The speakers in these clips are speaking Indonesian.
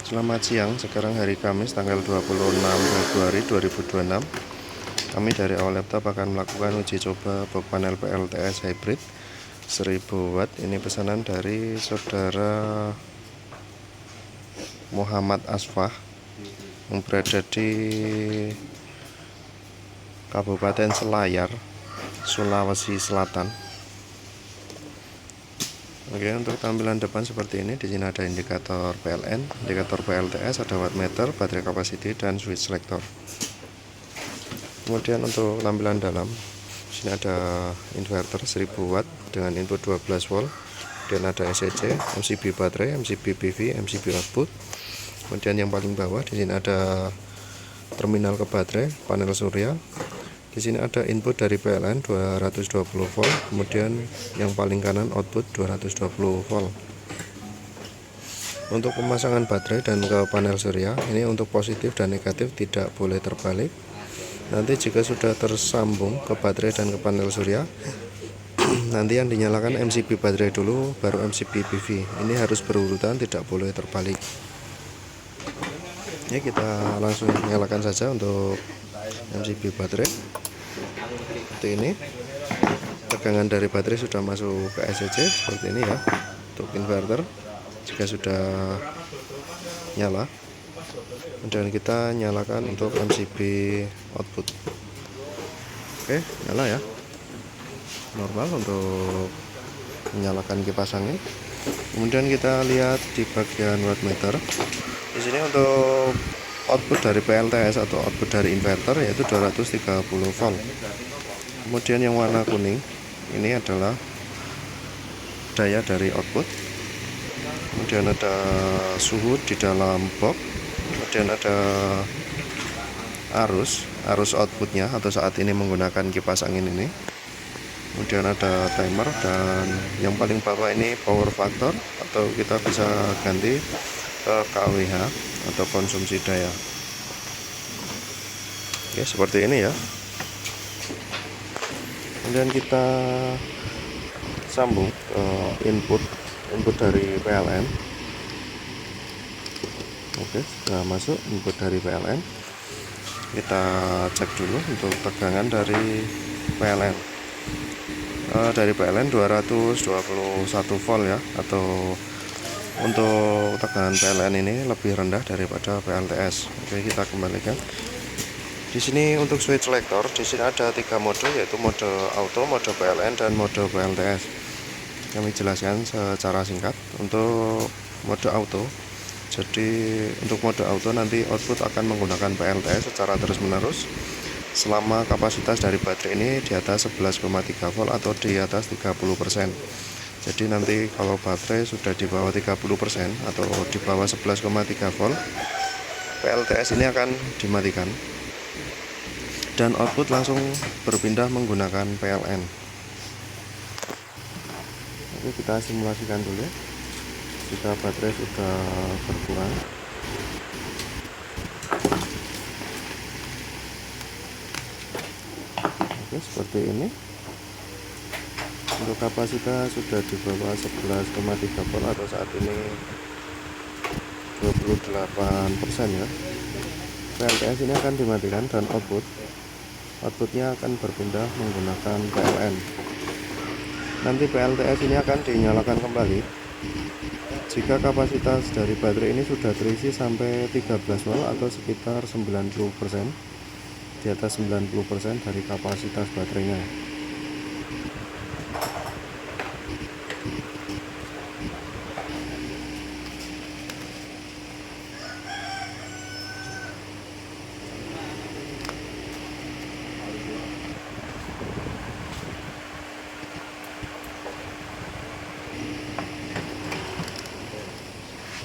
Selamat siang, sekarang hari Kamis tanggal 26 Februari 2026. Kami dari Awal Laptop akan melakukan uji coba box panel PLTS hybrid 1000 watt. Ini pesanan dari saudara Muhammad Asfah yang berada di Kabupaten Selayar, Sulawesi Selatan. Oke, untuk tampilan depan seperti ini. Di sini ada indikator PLN, indikator PLTS, ada wattmeter, baterai capacity, dan switch selector. Kemudian untuk tampilan dalam, di sini ada inverter 1000 watt dengan input 12 volt. Dan ada ECC, MCB baterai, MCB PV, MCB output. Kemudian yang paling bawah di sini ada terminal ke baterai, panel surya. Di sini ada input dari PLN 220 volt, kemudian yang paling kanan output 220 volt. Untuk pemasangan baterai dan ke panel surya, ini untuk positif dan negatif tidak boleh terbalik. Nanti jika sudah tersambung ke baterai dan ke panel surya, nanti yang dinyalakan MCB baterai dulu, baru MCB PV. Ini harus berurutan, tidak boleh terbalik. Ya, kita langsung nyalakan saja untuk MCB baterai. Seperti ini, tegangan dari baterai sudah masuk ke ECC seperti ini ya. Untuk inverter jika sudah nyala, kemudian kita nyalakan untuk MCB output. Oke, nyala ya, normal untuk menyalakan kipas angin. Kemudian kita lihat di bagian wattmeter. Di sini untuk output dari PLTS atau output dari inverter yaitu 230 volt. Kemudian yang warna kuning ini adalah daya dari output. Kemudian ada suhu di dalam box. Kemudian ada arus outputnya atau saat ini menggunakan kipas angin ini. Kemudian ada timer, dan yang paling bawah ini power factor atau kita bisa ganti ke kWh atau konsumsi daya. Oke, seperti ini ya. Kemudian kita sambung ke input dari PLN. Oke, sudah masuk input dari PLN. Kita cek dulu untuk tegangan dari PLN. Dari PLN 221 volt ya, atau untuk tegangan PLN ini lebih rendah daripada PLTS. Oke, kita kembalikan. Di sini untuk switch selector, di sini ada 3 mode, yaitu mode auto, mode PLN, dan mode PLTS. Kami jelaskan secara singkat. Untuk mode auto, jadi untuk mode auto nanti output akan menggunakan PLTS secara terus-menerus selama kapasitas dari baterai ini di atas 11,3 volt atau di atas 30%. Jadi nanti kalau baterai sudah di bawah 30% atau di bawah 11,3 volt, PLTS ini akan dimatikan dan output langsung berpindah menggunakan PLN. Oke, kita simulasikan dulu ya. Jika baterai sudah berkurang, oke, seperti ini. Untuk kapasitas sudah di bawah 11,3 volt atau saat ini 28% ya. PLTS ini akan dimatikan dan outputnya akan berpindah menggunakan PLN. Nanti PLTS ini akan dinyalakan kembali jika kapasitas dari baterai ini sudah terisi sampai 13 volt atau sekitar 90%, di atas 90% dari kapasitas baterainya.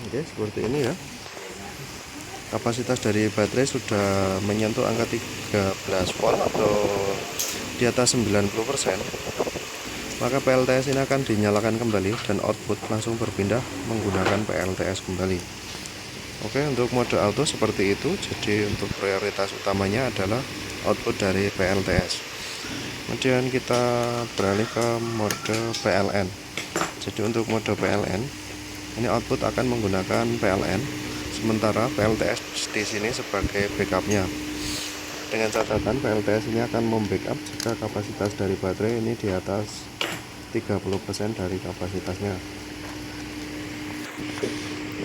Oke, seperti ini ya. Kapasitas dari baterai sudah menyentuh angka 13 volt atau di atas 90%. Maka PLTS ini akan dinyalakan kembali dan output langsung berpindah menggunakan PLTS kembali. Oke, untuk mode auto seperti itu. Jadi untuk prioritas utamanya adalah output dari PLTS. Kemudian kita beralih ke mode PLN. Jadi untuk mode PLN ini output akan menggunakan PLN sementara PLTS di sini sebagai backupnya. Dengan catatan PLTS ini akan membackup jika kapasitas dari baterai ini di atas 30% dari kapasitasnya.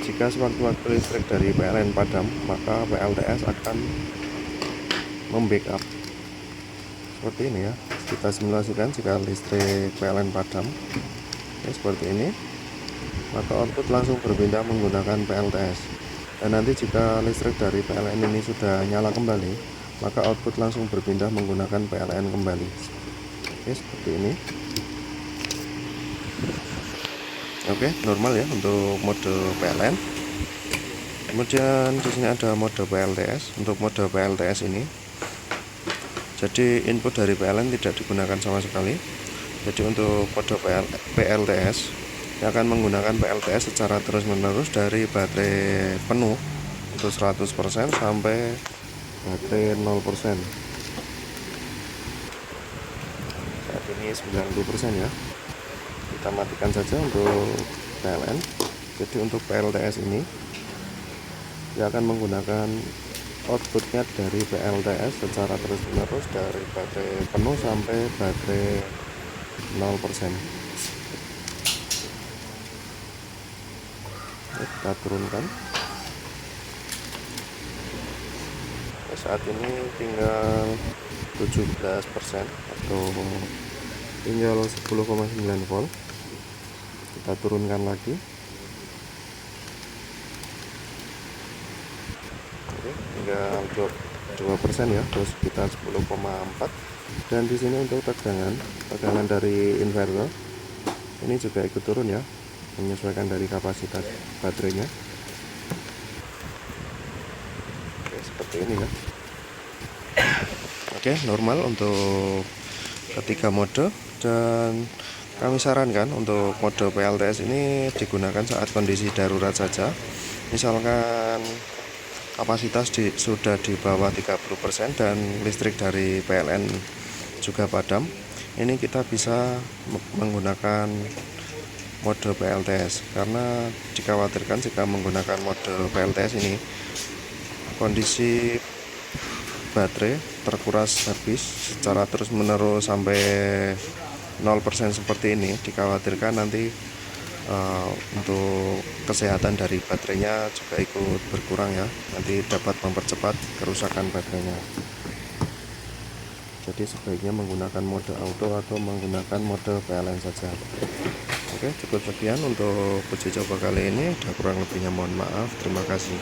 Jika sewaktu-waktu listrik dari PLN padam, maka PLTS akan membackup seperti ini ya. Kita simulasikan jika listrik PLN padam seperti ini, maka output langsung berpindah menggunakan PLTS. Dan nanti jika listrik dari PLN ini sudah nyala kembali, maka output langsung berpindah menggunakan PLN kembali. Oke, seperti ini. Oke, normal ya untuk mode PLN. Kemudian di sini ada mode PLTS. Untuk mode PLTS ini, jadi input dari PLN tidak digunakan sama sekali. Jadi untuk mode PLTS yang akan menggunakan PLTS secara terus-menerus dari baterai penuh untuk 100% sampai baterai 0%. Saat ini 90% ya. Kita matikan saja untuk PLN. Jadi untuk PLTS ini dia akan menggunakan outputnya dari PLTS secara terus-menerus dari baterai penuh sampai baterai 0%. Kita turunkan. Saat ini tinggal 17% atau tinggal 10,9 volt. Kita turunkan lagi. Oke, tinggal 2% ya, terus kita 10,4. Dan di sini untuk tegangan dari inverter ini juga ikut turun ya, menyesuaikan dari kapasitas baterainya. Oke, seperti ini ya. Oke, normal untuk ketiga mode, dan kami sarankan untuk mode PLTS ini digunakan saat kondisi darurat saja. Misalkan kapasitas sudah di bawah 30% dan listrik dari PLN juga padam, ini kita bisa menggunakan mode PLTS, karena dikhawatirkan jika menggunakan mode PLTS ini kondisi baterai terkuras habis secara terus-menerus sampai 0% seperti ini, dikhawatirkan nanti untuk kesehatan dari baterainya juga ikut berkurang ya, nanti dapat mempercepat kerusakan baterainya. Jadi sebaiknya menggunakan mode auto atau menggunakan mode PLN saja. Oke, cukup sekian untuk uji coba kali ini. Ada kurang lebihnya mohon maaf. Terima kasih.